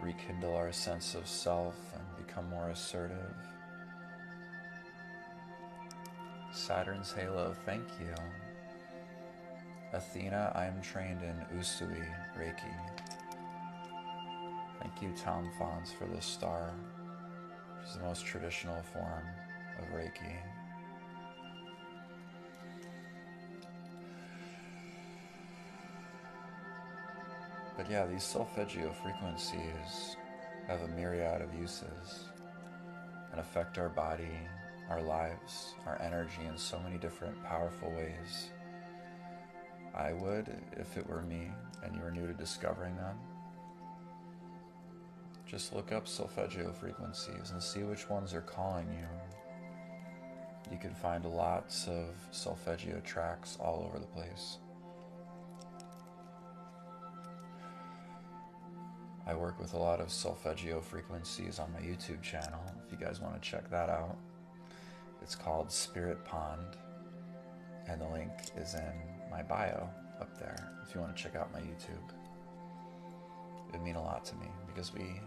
rekindle our sense of self and become more assertive. Saturn's halo, thank you. Athena, I am trained in Usui Reiki. Thank you, Tom Fons, for this star, which is the most traditional form of Reiki. But yeah, these solfeggio frequencies have a myriad of uses and affect our body, our lives, our energy in so many different powerful ways. I would, if it were me and you were new to discovering them, just look up solfeggio frequencies and see which ones are calling you. You can find lots of solfeggio tracks all over the place. I work with a lot of solfeggio frequencies on my YouTube channel, if you guys want to check that out. It's called Spirit Pond, and the link is in my bio up there if you want to check out my YouTube. It would mean a lot to me because we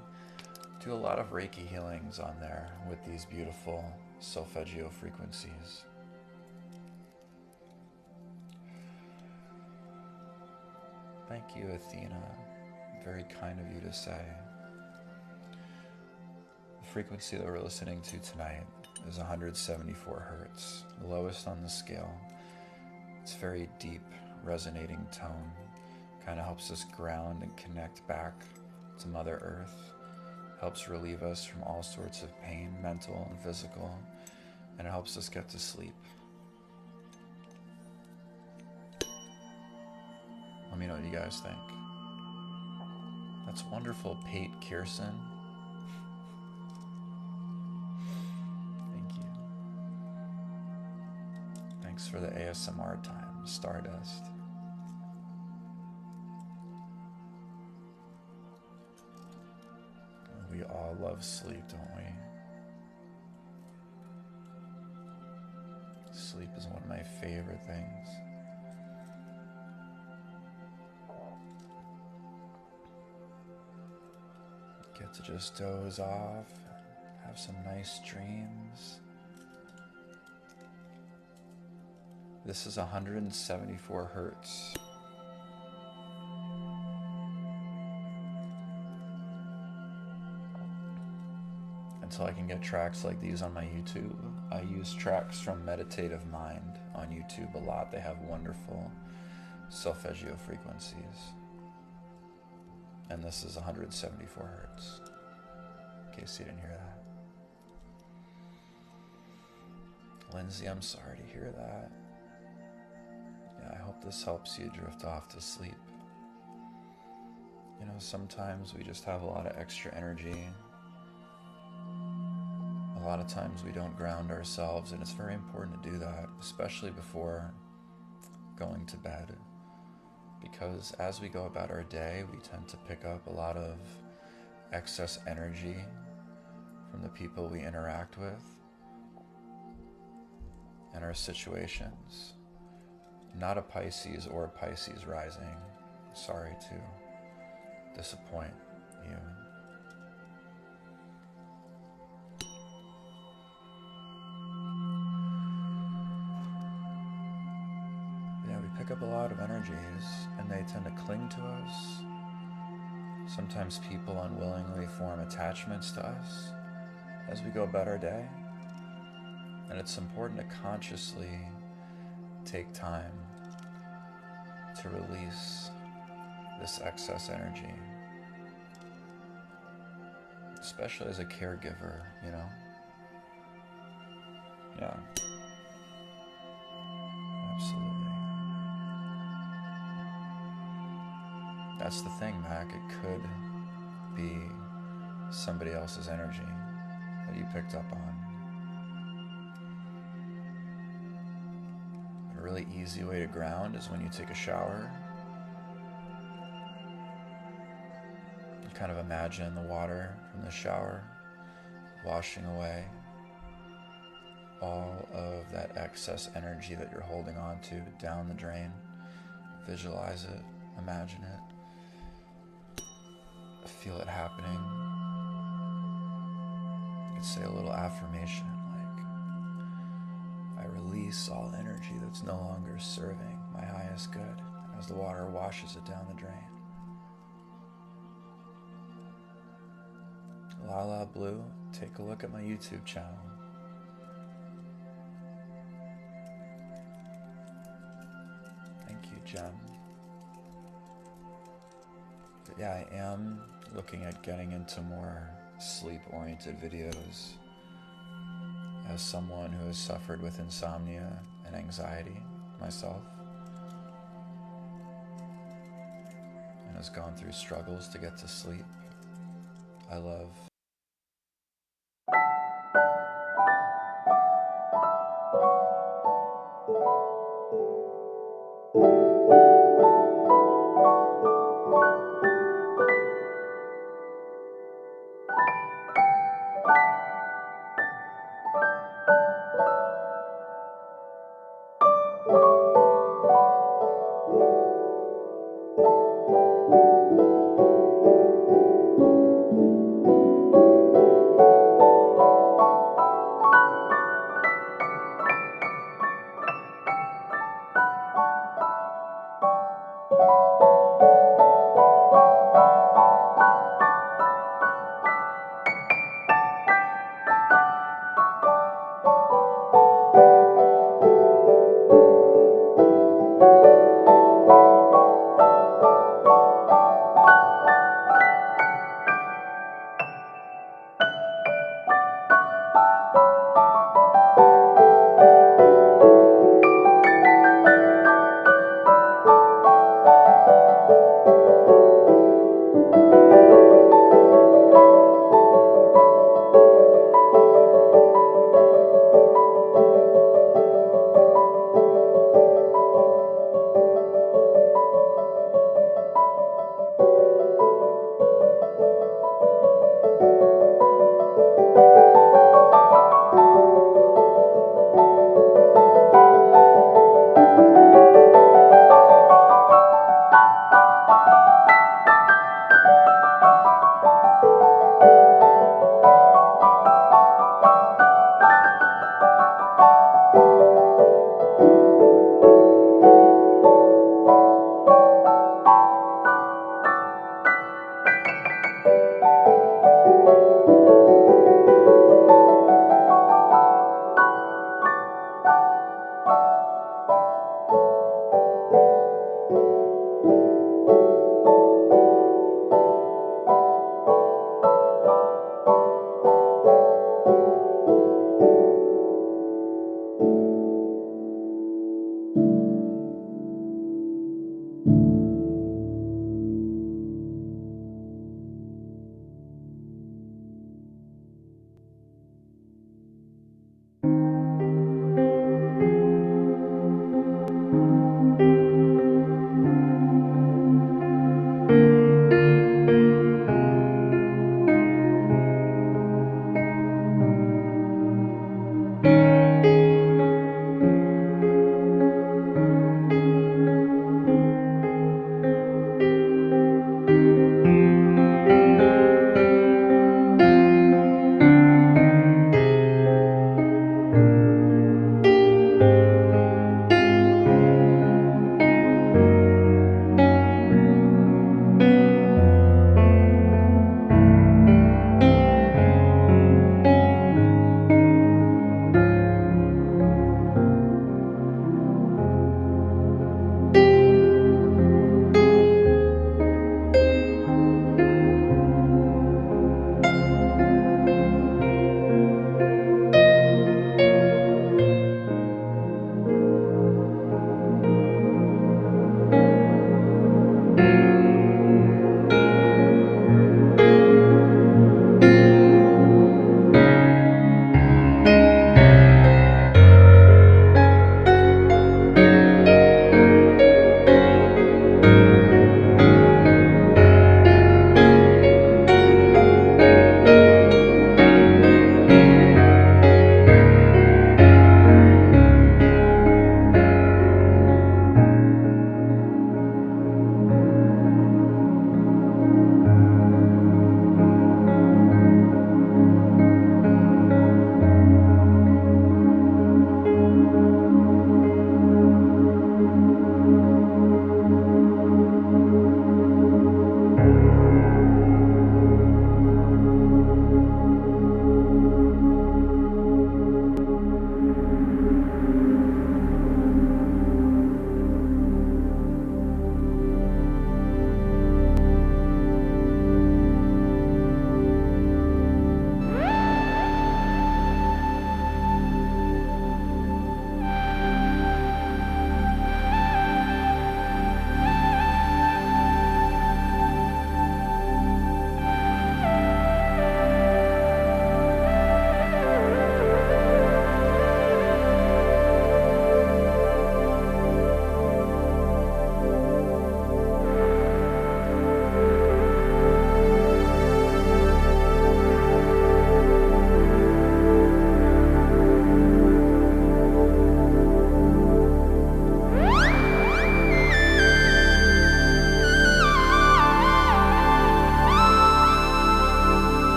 do a lot of Reiki healings on there with these beautiful solfeggio frequencies. Thank you, Athena. Very kind of you to say. The frequency that we're listening to tonight is 174 hertz, the lowest on the scale. It's very deep, resonating tone. Kind of helps us ground and connect back to Mother Earth. Helps relieve us from all sorts of pain, mental and physical, and it helps us get to sleep. Let me know what you guys think. That's wonderful, Pate Kirsten. Thank you. Thanks for the ASMR time, Stardust. We all love sleep, don't we? Sleep is one of my favorite things. Get to just doze off, have some nice dreams. This is 174 hertz. Until I can get tracks like these on my YouTube. I use tracks from Meditative Mind on YouTube a lot. They have wonderful solfeggio frequencies. And this is 174 hertz, in case you didn't hear that. Lindsay, I'm sorry to hear that. Yeah, I hope this helps you drift off to sleep. You know, sometimes we just have a lot of extra energy. A lot of times we don't ground ourselves, and it's very important to do that, especially before going to bed. Because as we go about our day, we tend to pick up a lot of excess energy from the people we interact with and our situations. Not a Pisces or Pisces rising. Sorry to disappoint you. Pick up a lot of energies, and they tend to cling to us. Sometimes people unwillingly form attachments to us as we go about our day, and it's important to consciously take time to release this excess energy, especially as a caregiver, you know? Yeah. Absolutely. That's the thing, Mac. It could be somebody else's energy that you picked up on. A really easy way to ground is when you take a shower. You kind of imagine the water from the shower washing away all of that excess energy that you're holding on to down the drain. Visualize it, imagine it. feel it happening. You could say a little affirmation like, I release all energy that's no longer serving my highest good as the water washes it down the drain. Lala Blue, take a look at my YouTube channel. Thank you, Jen. But yeah, I am looking at getting into more sleep-oriented videos as someone who has suffered with insomnia and anxiety myself and has gone through struggles to get to sleep. I love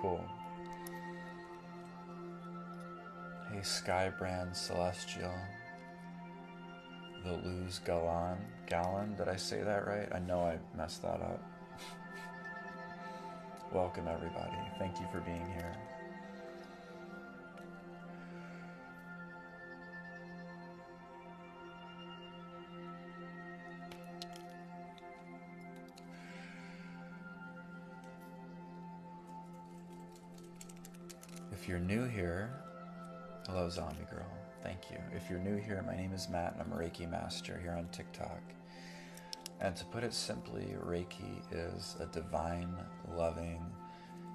cool. Hey, Skybrand Celestial. The Luz Gallon, did I say that right? I know I messed that up. Welcome, everybody. Thank you for being here. If you're new here, hello, Zombie Girl. Thank you. If you're new here, my name is Matt, and I'm a Reiki Master here on TikTok. And to put it simply, Reiki is a divine, loving,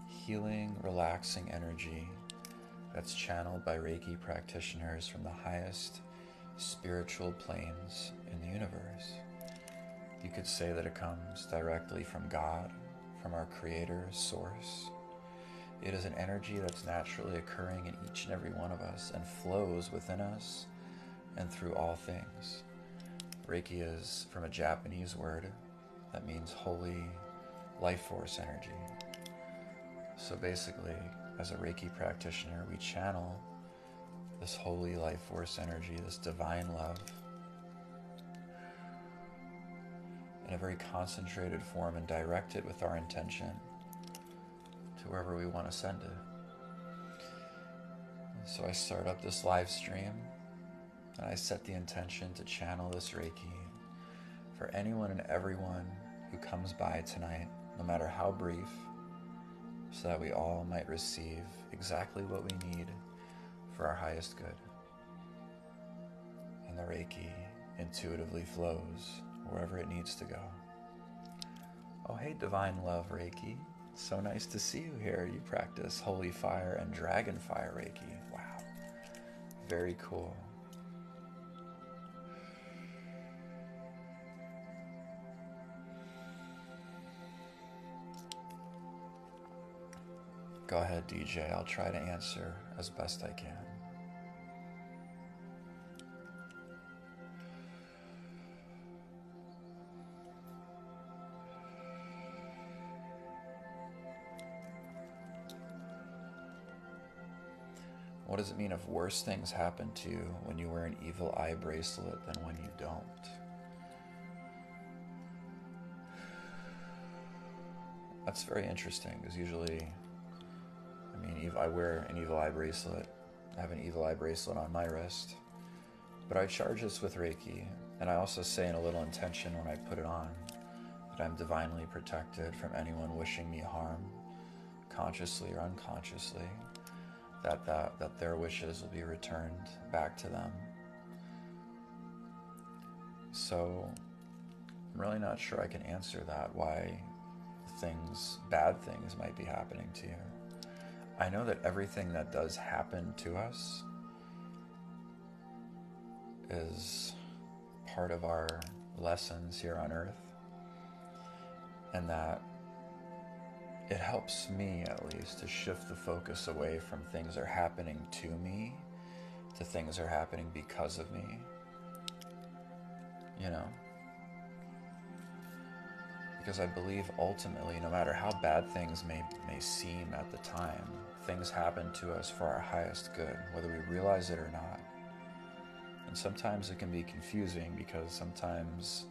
healing, relaxing energy that's channeled by Reiki practitioners from the highest spiritual planes in the universe. You could say that it comes directly from God, from our Creator, Source. It is an energy that's naturally occurring in each and every one of us and flows within us and through all things. Reiki is from a Japanese word that means holy life force energy. So basically, as a Reiki practitioner, we channel this holy life force energy, this divine love, in a very concentrated form and direct it with our intention to wherever we want to send it. So I start up this live stream and I set the intention to channel this Reiki for anyone and everyone who comes by tonight, no matter how brief, so that we all might receive exactly what we need for our highest good. And the Reiki intuitively flows wherever it needs to go. Oh, hey, Divine Love Reiki. So nice to see you here. You practice Holy Fire and Dragon Fire Reiki. Wow. Very cool. Go ahead, DJ. I'll try to answer as best I can. What does it mean if worse things happen to you when you wear an evil eye bracelet than when you don't? That's very interesting, because usually, I wear an evil eye bracelet. I have an evil eye bracelet on my wrist, but I charge this with Reiki, and I also say in a little intention when I put it on that I'm divinely protected from anyone wishing me harm, consciously or unconsciously, that their wishes will be returned back to them. So I'm really not sure I can answer that, why bad things might be happening to you. I know that everything that does happen to us is part of our lessons here on earth, and that it helps me, at least, to shift the focus away from things are happening to me to things are happening because of me. Because I believe ultimately, no matter how bad things may seem at the time, things happen to us for our highest good, whether we realize it or not. And sometimes it can be confusing, because sometimes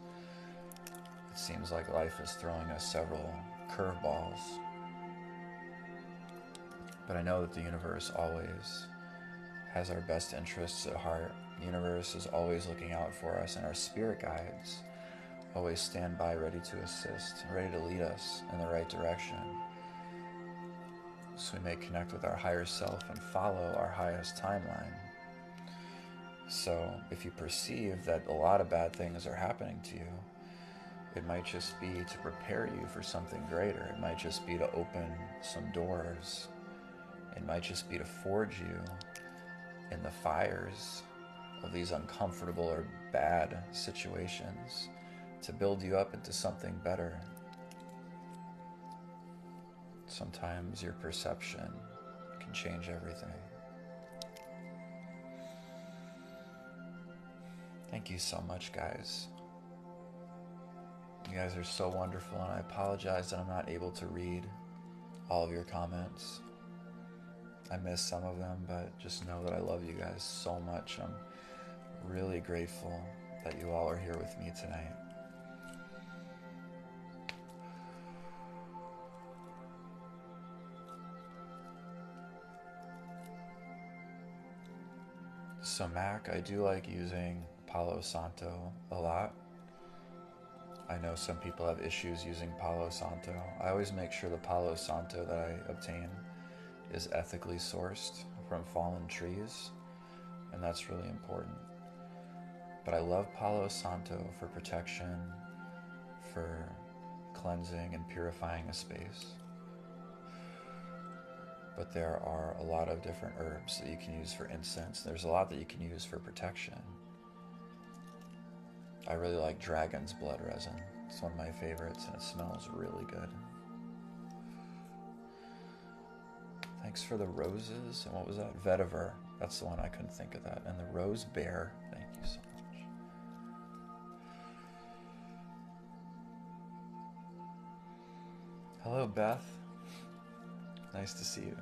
it seems like life is throwing us several curveballs. But I know that the universe always has our best interests at heart. The universe is always looking out for us, and our spirit guides always stand by, ready to assist, ready to lead us in the right direction, so we may connect with our higher self and follow our highest timeline. So if you perceive that a lot of bad things are happening to you, it might just be to prepare you for something greater. It might just be to open some doors. It might just be to forge you in the fires of these uncomfortable or bad situations, to build you up into something better. Sometimes your perception can change everything. Thank you so much, guys. You guys are so wonderful, and I apologize that I'm not able to read all of your comments. I missed some of them, but just know that I love you guys so much. I'm really grateful that you all are here with me tonight. So Mac, I do like using Palo Santo a lot. I know some people have issues using Palo Santo. I always make sure the Palo Santo that I obtain is ethically sourced from fallen trees, and that's really important. But I love Palo Santo for protection, for cleansing and purifying a space. But there are a lot of different herbs that you can use for incense. There's a lot that you can use for protection. I really like dragon's blood resin. It's one of my favorites and it smells really good. Thanks for the roses. And what was that? Vetiver. That's the one. I couldn't think of that. And the rose bear. Thank you so much. Hello, Beth. Nice to see you.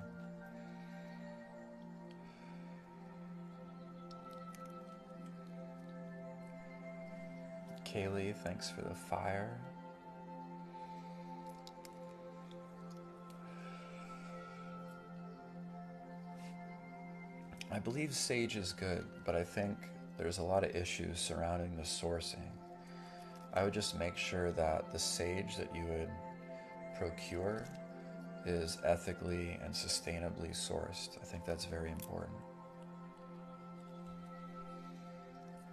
Kaylee, thanks for the fire. I believe sage is good, but I think there's a lot of issues surrounding the sourcing. I would just make sure that the sage that you would procure is ethically and sustainably sourced. I think that's very important.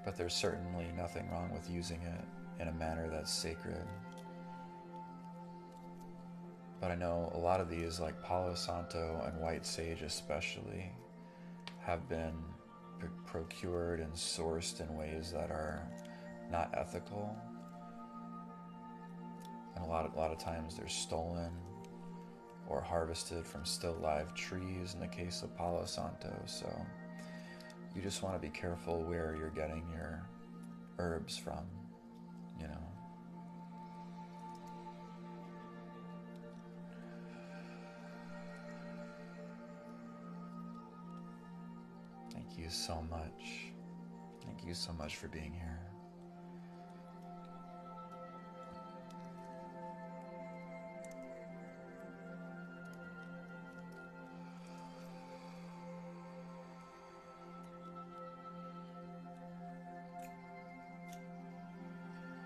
But there's certainly nothing wrong with using it in a manner that's sacred. But I know a lot of these, like Palo Santo and white sage especially, have been procured and sourced in ways that are not ethical. And a lot of times they're stolen or harvested from still live trees in the case of Palo Santo. So you just want to be careful where you're getting your herbs from, you know. Thank you so much. Thank you so much for being here.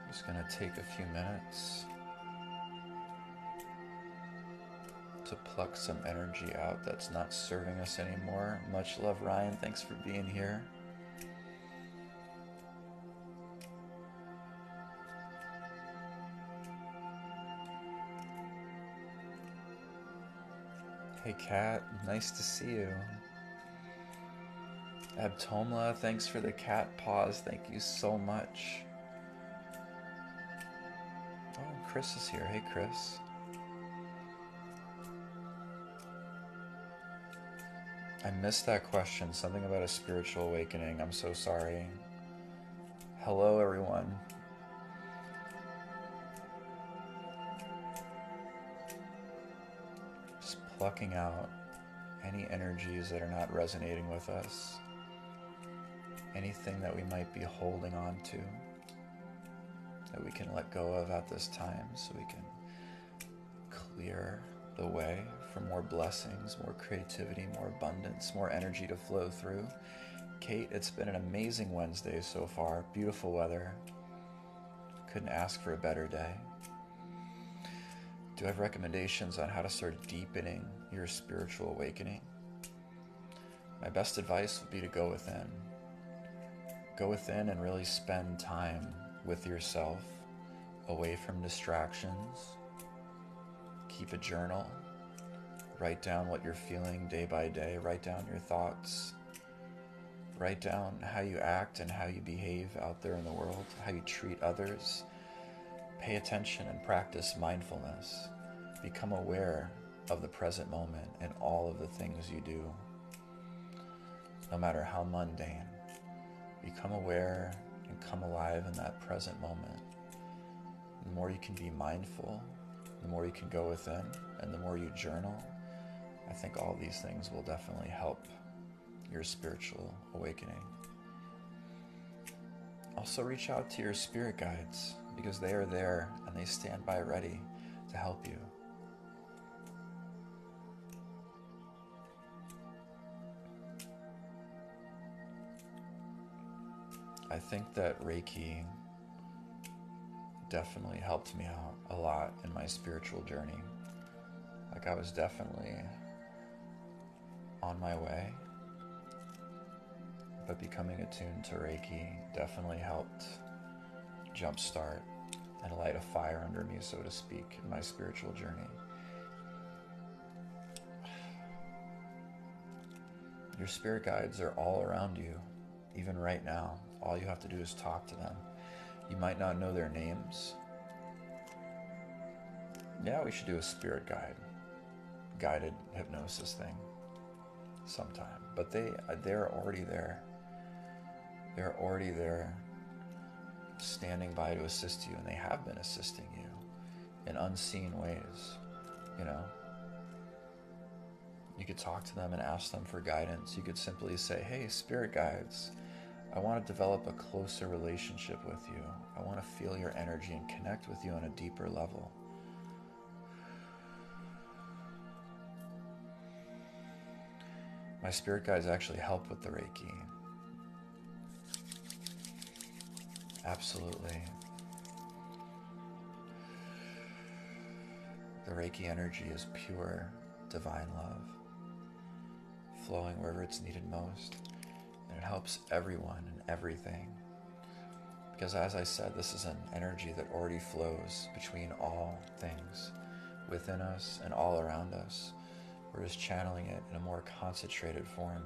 Just going to take a few minutes to pluck some energy out that's not serving us anymore. Much love, Ryan. Thanks for being here. Hey, Kat. Nice to see you. Abtomla, thanks for the cat paws. Thank you so much. Oh, Chris is here. Hey, Chris. I missed that question. Something about a spiritual awakening. I'm so sorry. Hello, everyone. Just plucking out any energies that are not resonating with us. Anything that we might be holding on to that we can let go of at this time so we can clear the way for more blessings, more creativity, more abundance, more energy to flow through. Kate, it's been an amazing Wednesday so far. Beautiful weather. Couldn't ask for a better day. Do I have recommendations on how to start deepening your spiritual awakening? My best advice would be to go within. Go within and really spend time with yourself, away from distractions. Keep a journal. Write down what you're feeling day by day. Write down your thoughts. Write down how you act and how you behave out there in the world, how you treat others. Pay attention and practice mindfulness. Become aware of the present moment and all of the things you do, no matter how mundane. Become aware and come alive in that present moment. The more you can be mindful, the more you can go within and the more you journal, I think all these things will definitely help your spiritual awakening. Also, reach out to your spirit guides because they are there and they stand by ready to help you. I think that Reiki definitely helped me out a lot in my spiritual journey. Like, I was definitely on my way, but becoming attuned to Reiki definitely helped jumpstart and light a fire under me, so to speak, in my spiritual journey. Your spirit guides are all around you, even right now. All you have to do is talk to them. You might not know their names. Yeah, we should do a spirit guided hypnosis thing sometime. But they're already there. They're already there, standing by to assist you, and they have been assisting you in unseen ways. You know, you could talk to them and ask them for guidance. You could simply say, "Hey, spirit guides, I want to develop a closer relationship with you. I want to feel your energy and connect with you on a deeper level." My spirit guides actually help with the Reiki. Absolutely. The Reiki energy is pure, divine love, flowing wherever it's needed most, and it helps everyone and everything. Because as I said, this is an energy that already flows between all things within us and all around us. We're just channeling it in a more concentrated form.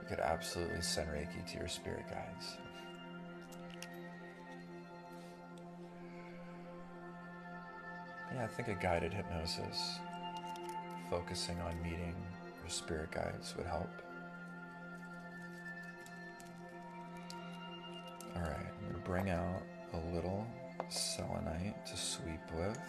You could absolutely send Reiki to your spirit guides. Yeah, I think a guided hypnosis focusing on meeting your spirit guides would help. All right, I'm going to bring out a little selenite to sweep with.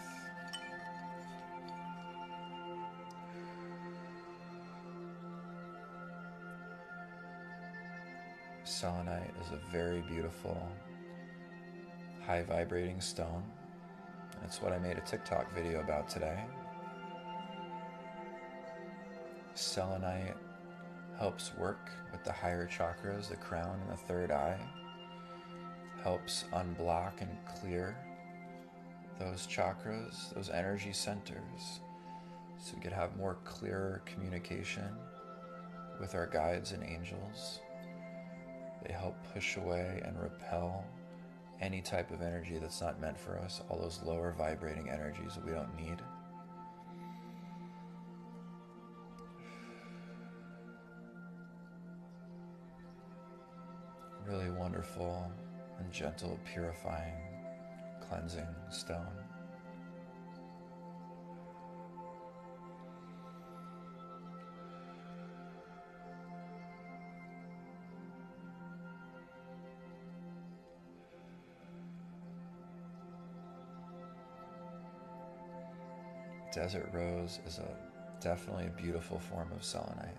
Selenite is a very beautiful, high vibrating stone. That's what I made a TikTok video about today. Selenite helps work with the higher chakras, the crown and the third eye. Helps unblock and clear those chakras, those energy centers, so we could have more clearer communication with our guides and angels. They help push away and repel any type of energy that's not meant for us, all those lower vibrating energies that we don't need. Really wonderful and gentle, purifying, cleansing stone. Desert rose is definitely a beautiful form of selenite.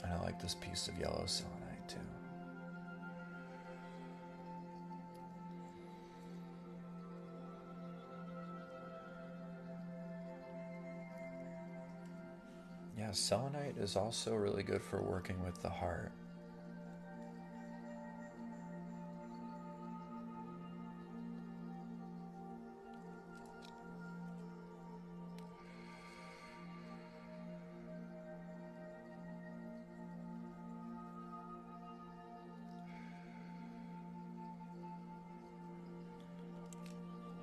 And I like this piece of yellow selenite too. Yeah, selenite is also really good for working with the heart.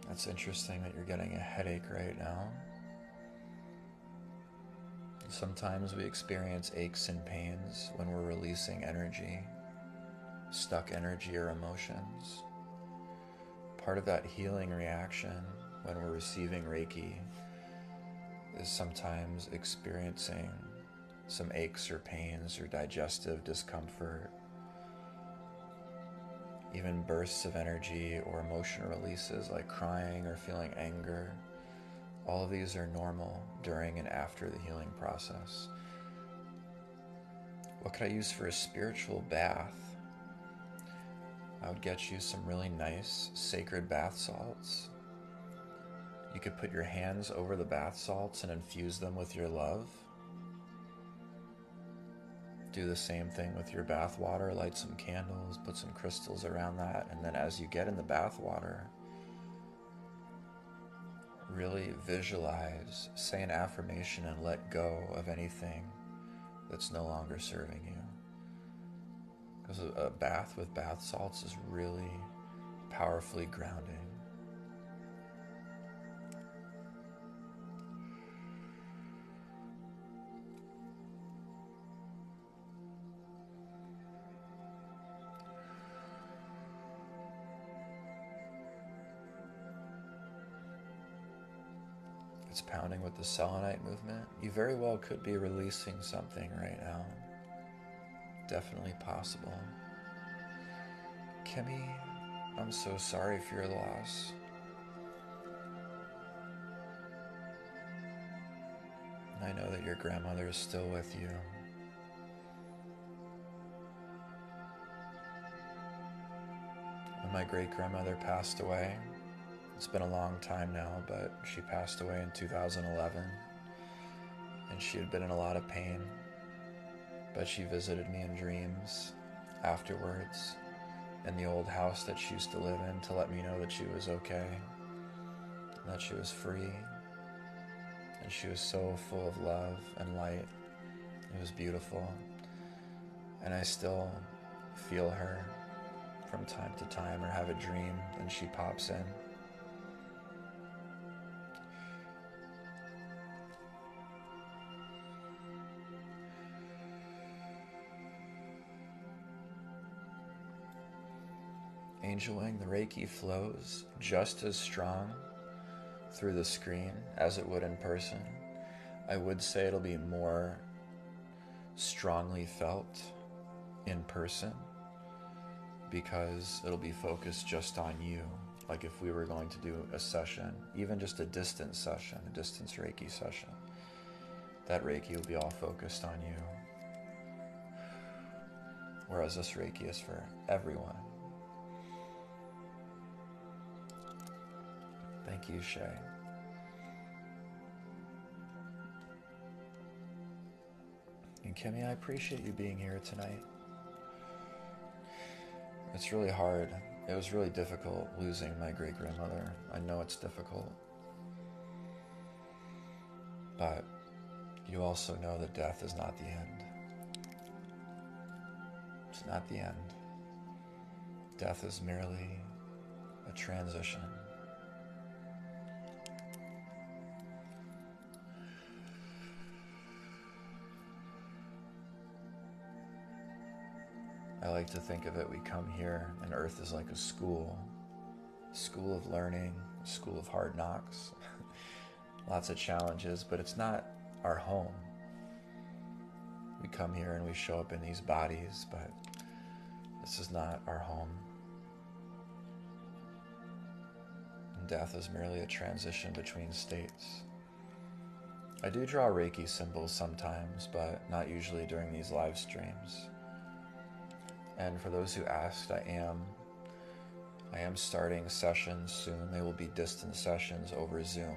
That's interesting that you're getting a headache right now. Sometimes we experience aches and pains when we're releasing energy, stuck energy or emotions. Part of that healing reaction when we're receiving Reiki is sometimes experiencing some aches or pains or digestive discomfort, even bursts of energy or emotional releases like crying or feeling anger. All of these are normal during and after the healing process. What could I use for a spiritual bath? I would get you some really nice sacred bath salts. You could put your hands over the bath salts and infuse them with your love. Do the same thing with your bath water. Light some candles, put some crystals around that, and then as you get in the bath water, really visualize, say an affirmation, and let go of anything that's no longer serving you. Because a bath with bath salts is really powerfully grounding. It's pounding with the selenite movement. You very well could be releasing something right now. Definitely possible. Kimmy, I'm so sorry for your loss. I know that your grandmother is still with you. When my great-grandmother passed away, it's been a long time now, but she passed away in 2011, and she had been in a lot of pain, but she visited me in dreams afterwards in the old house that she used to live in to let me know that she was okay, and that she was free, and she was so full of love and light. It was beautiful, and I still feel her from time to time, or have a dream and she pops in. Angel Wing, the Reiki flows just as strong through the screen as it would in person. I would say it'll be more strongly felt in person because it'll be focused just on you. Like if we were going to do a session, even just a distance session, a distance Reiki session, that Reiki will be all focused on you. Whereas this Reiki is for everyone. Thank you, Shay. And Kimmy, I appreciate you being here tonight. It's really hard. It was really difficult losing my great-grandmother. I know it's difficult. But you also know that death is not the end. It's not the end. Death is merely a transition. I like to think of it, we come here and Earth is like a school of learning, a school of hard knocks, lots of challenges, but it's not our home. We come here and we show up in these bodies, but this is not our home. And death is merely a transition between states. I do draw Reiki symbols sometimes, but not usually during these live streams. And for those who asked, I am starting sessions soon. They will be distant sessions over Zoom,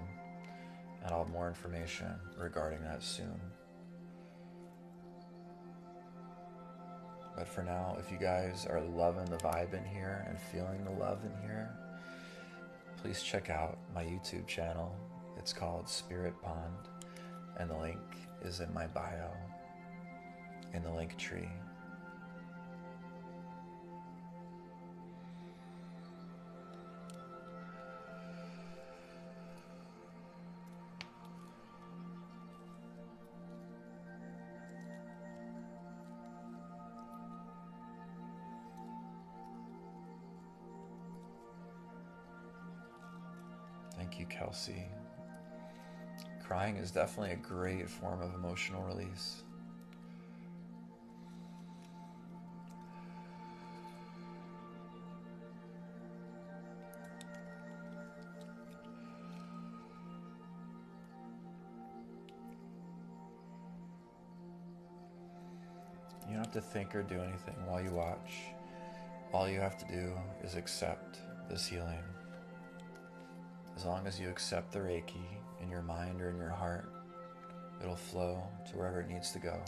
and I'll have more information regarding that soon. But for now, if you guys are loving the vibe in here and feeling the love in here, please check out my YouTube channel. It's called Spirit Pond, and the link is in my bio, in the link tree. Thank Thank you, Kelsey. Crying is definitely a great form of emotional release. You don't have to think or do anything while you watch. All you have to do is accept this healing. As long as you accept the Reiki in your mind or in your heart, it'll flow to wherever it needs to go.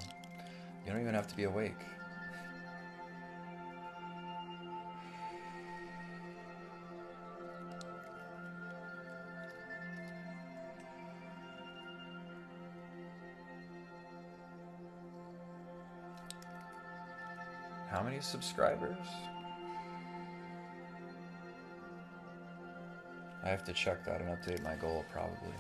You don't even have to be awake. How many subscribers? I have to check that and update my goal probably.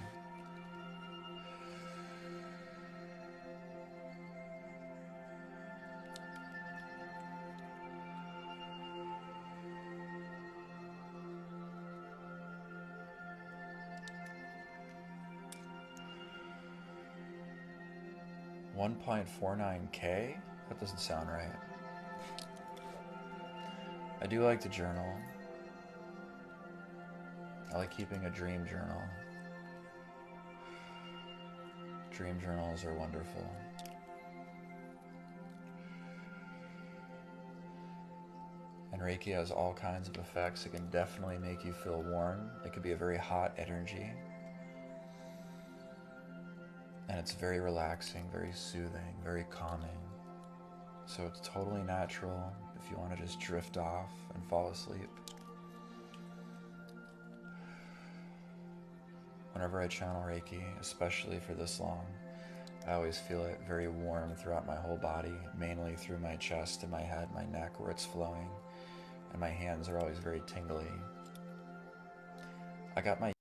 $1.49K? That doesn't sound right. I do like to journal. I like keeping a dream journal. Dream journals are wonderful. And Reiki has all kinds of effects. It can definitely make you feel warm. It could be a very hot energy. And it's very relaxing, very soothing, very calming. So it's totally natural if you want to just drift off and fall asleep. Whenever I channel Reiki, especially for this long, I always feel it very warm throughout my whole body, mainly through my chest and my head, my neck where it's flowing, and my hands are always very tingly. I got my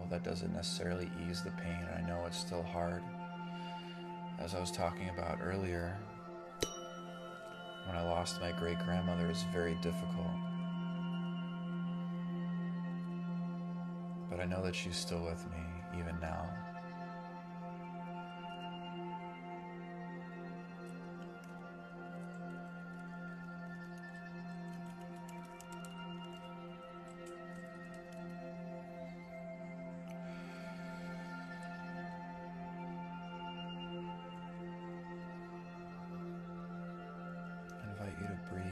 that doesn't necessarily ease the pain. I know it's still hard. As I was talking about earlier, when I lost my great-grandmother, it was very difficult. But I know that she's still with me, even now. I invite you to breathe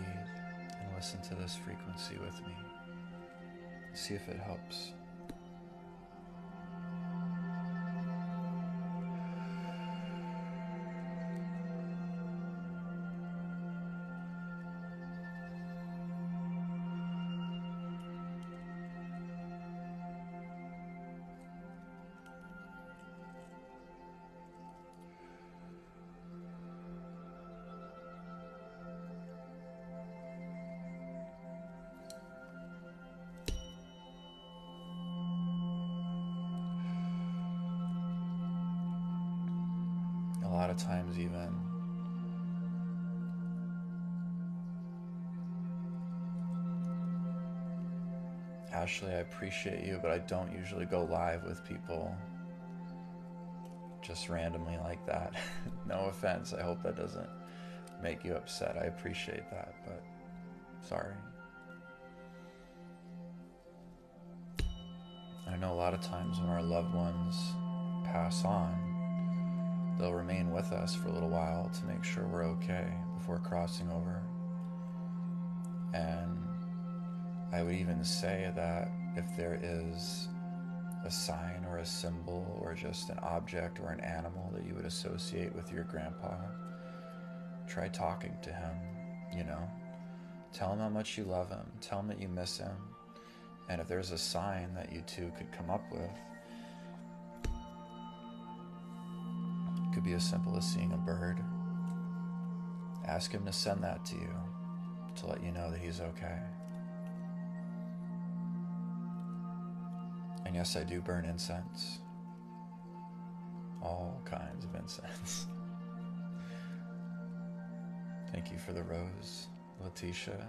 and listen to this frequency with me. See if it helps. A lot of times even Ashley, I appreciate you, but I don't usually go live with people just randomly like that. No offense, I hope that doesn't make you upset. I appreciate that, but sorry. I know a lot of times when our loved ones pass on, they'll remain with us for a little while to make sure we're okay before crossing over. And I would even say that if there is a sign or a symbol or just an object or an animal that you would associate with your grandpa, try talking to him, you know? Tell him how much you love him. Tell him that you miss him. And if there's a sign that you two could come up with, it could be as simple as seeing a bird. Ask him to send that to you to let you know that he's okay. And yes, I do burn incense. All kinds of incense. Thank you for the rose, Letitia.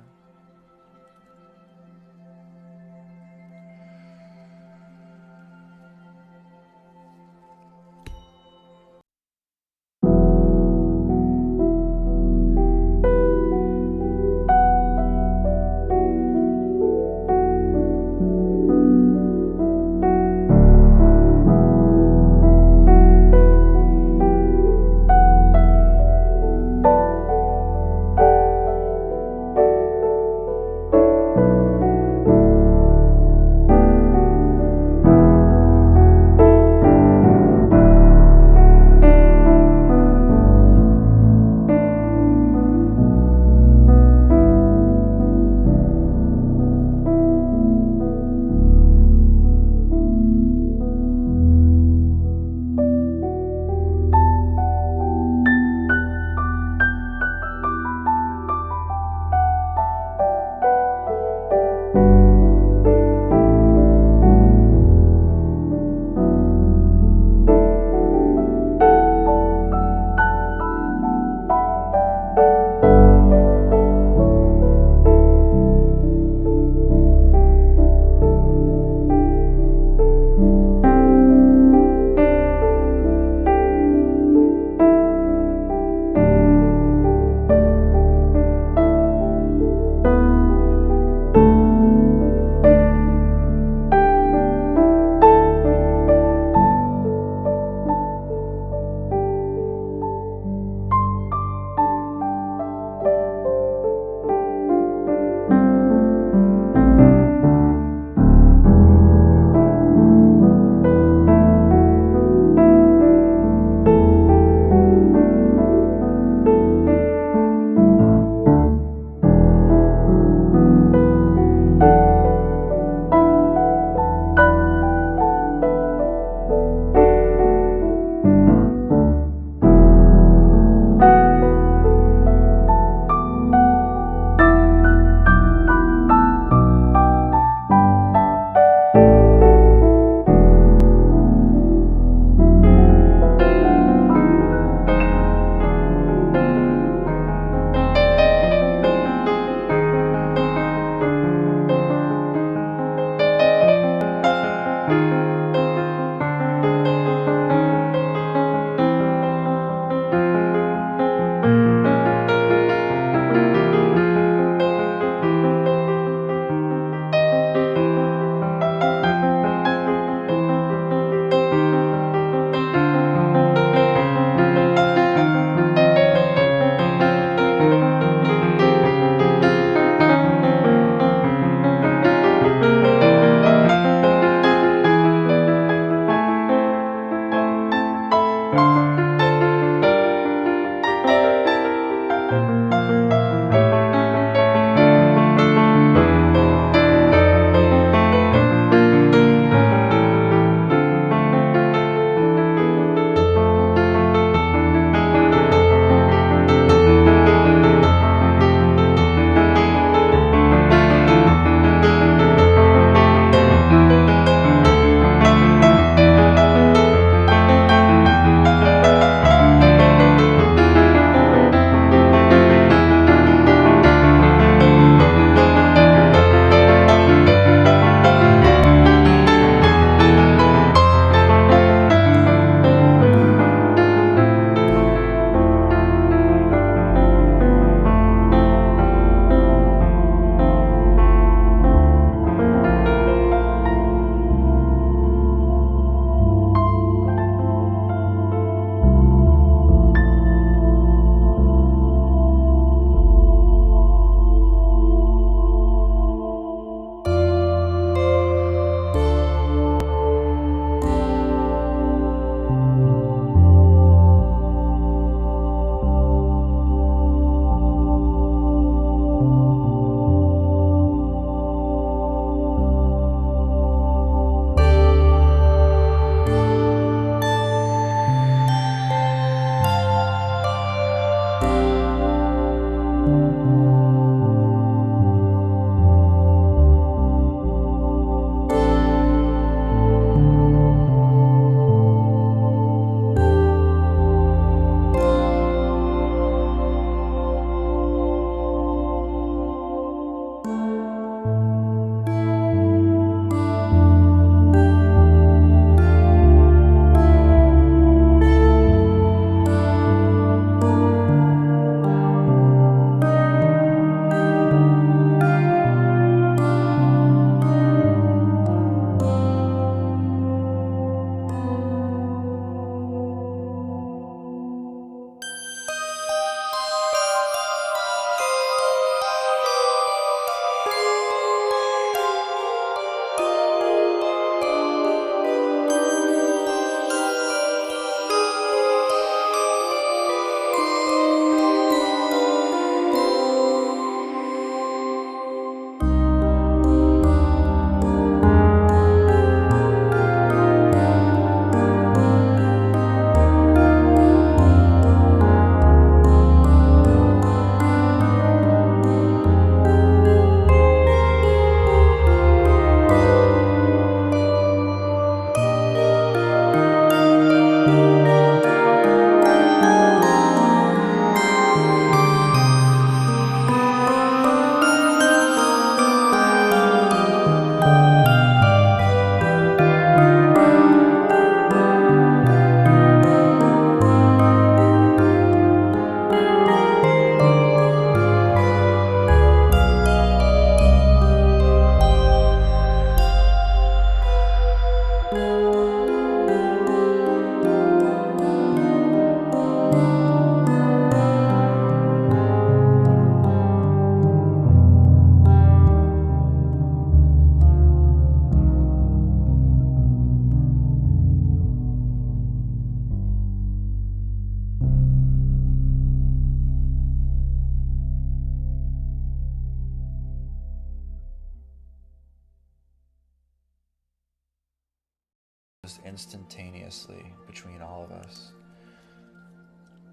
instantaneously between all of us,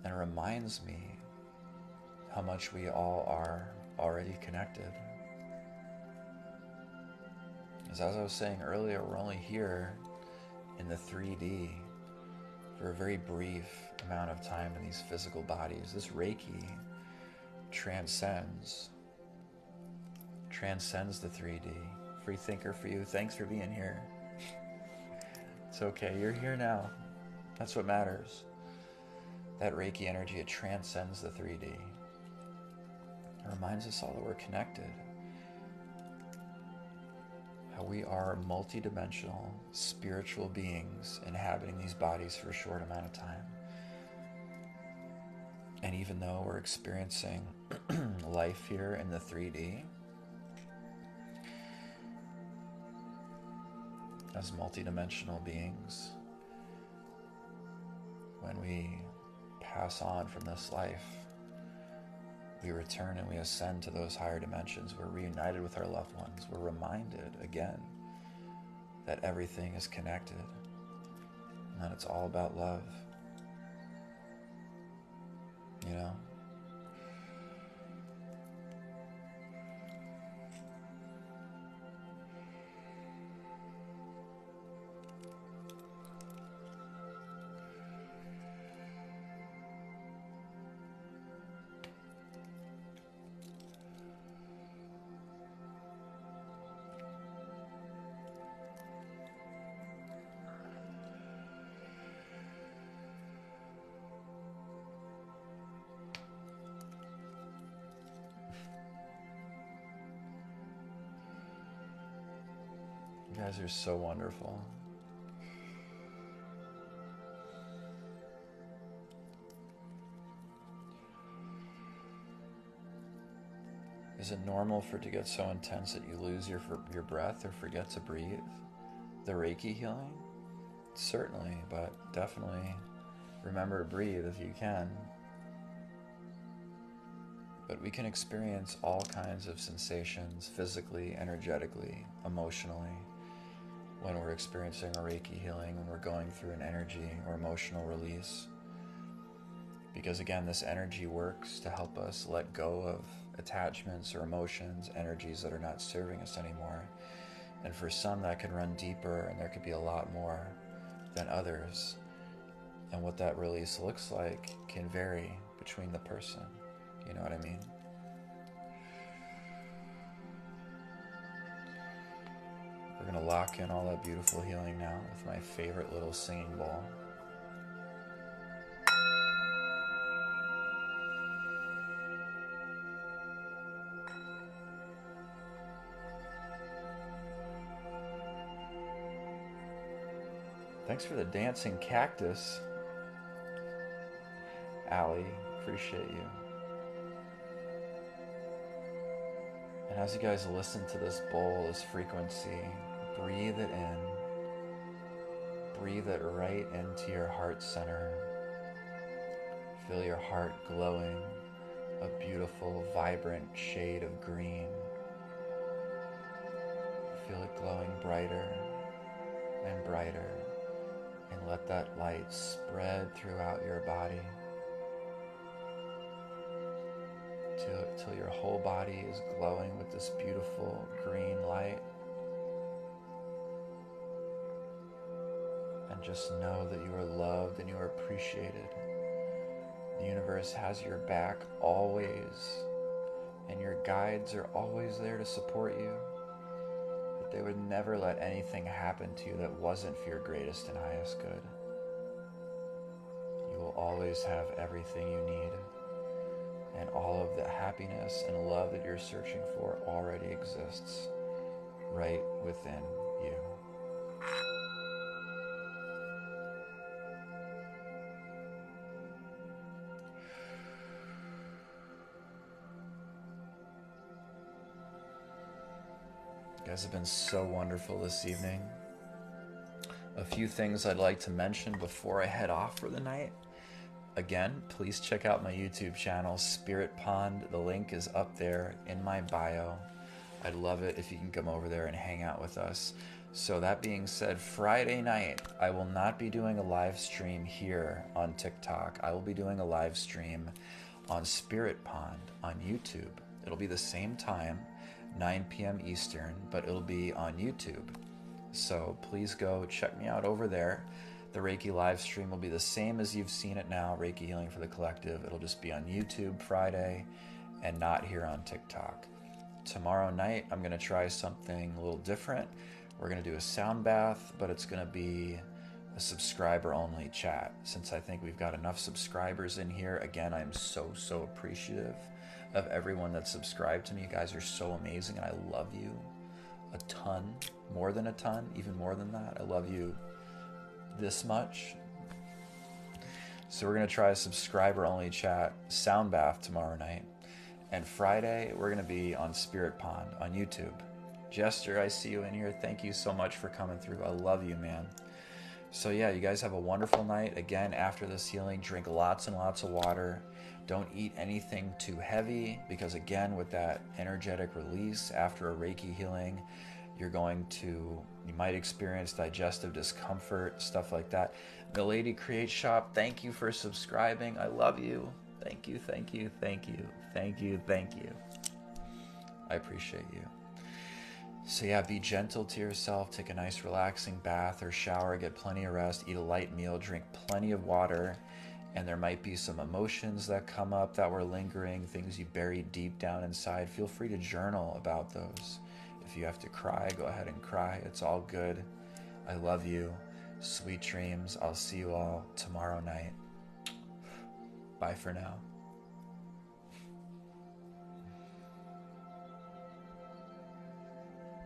and it reminds me how much we all are already connected. As I was saying earlier, we're only here in the 3D for a very brief amount of time in these physical bodies. This Reiki transcends the 3D. Free thinker for you. Thanks for being here. It's okay. You're here now. That's what matters. That Reiki energy, it transcends the 3D. It reminds us all that we're connected. How we are multidimensional spiritual beings inhabiting these bodies for a short amount of time. And even though we're experiencing life here in the 3D, as multidimensional beings, when we pass on from this life, we return and we ascend to those higher dimensions. We're reunited with our loved ones. We're reminded again that everything is connected and that it's all about love. You know? You guys are so wonderful. Is it normal for it to get so intense that you lose your breath or forget to breathe? The Reiki healing? Certainly, but definitely remember to breathe if you can. But we can experience all kinds of sensations physically, energetically, emotionally, when we're experiencing a Reiki healing, when we're going through an energy or emotional release. Because again, this energy works to help us let go of attachments or emotions, energies that are not serving us anymore. And for some that can run deeper, and there could be a lot more than others. And what that release looks like can vary between the person. You know what I mean? We're going to lock in all that beautiful healing now with my favorite little singing bowl. Thanks for the dancing cactus, Allie. Appreciate you. And as you guys listen to this bowl, this frequency, breathe it in. Breathe it right into your heart center. Feel your heart glowing a beautiful, vibrant shade of green. Feel it glowing brighter and brighter. And let that light spread throughout your body till your whole body is glowing with this beautiful green light. And just know that you are loved and you are appreciated. The universe has your back always, and your guides are always there to support you. But they would never let anything happen to you that wasn't for your greatest and highest good. You will always have everything you need. And all of the happiness and love that you're searching for already exists right within you. You guys have been so wonderful this evening. A few things I'd like to mention before I head off for the night. Again, please check out my YouTube channel, Spirit Pond. The link is up there in my bio. I'd love it if you can come over there and hang out with us. So that being said, Friday night, I will not be doing a live stream here on TikTok. I will be doing a live stream on Spirit Pond on YouTube. It'll be the same time, 9 p.m. Eastern, but it'll be on YouTube. So please go check me out over there. The Reiki live stream will be the same as you've seen it now, Reiki Healing for the Collective. It'll just be on YouTube Friday and not here on TikTok. Tomorrow night, I'm going to try something a little different. We're going to do a sound bath, but it's going to be a subscriber-only chat. Since I think we've got enough subscribers in here, again, I'm so appreciative of everyone that's subscribed to me. You guys are so amazing, and I love you a ton, more than a ton, even more than that. I love you this much. So we're going to try a subscriber-only chat sound bath tomorrow night. And Friday, we're going to be on Spirit Pond on YouTube. Jester, I see you in here. Thank you so much for coming through. I love you, man. So yeah, you guys have a wonderful night. Again, after this healing, drink lots and lots of water. Don't eat anything too heavy, because again, with that energetic release after a Reiki healing, you might experience digestive discomfort, stuff like that. Milady Create Shop, thank you for subscribing. I love you. Thank you, thank you, thank you, thank you, thank you. I appreciate you. So yeah, be gentle to yourself. Take a nice relaxing bath or shower, get plenty of rest, eat a light meal, drink plenty of water. And there might be some emotions that come up that were lingering, things you buried deep down inside. Feel free to journal about those. If you have to cry, go ahead and cry. It's all good. I love you. Sweet dreams. I'll see you all tomorrow night. Bye for now.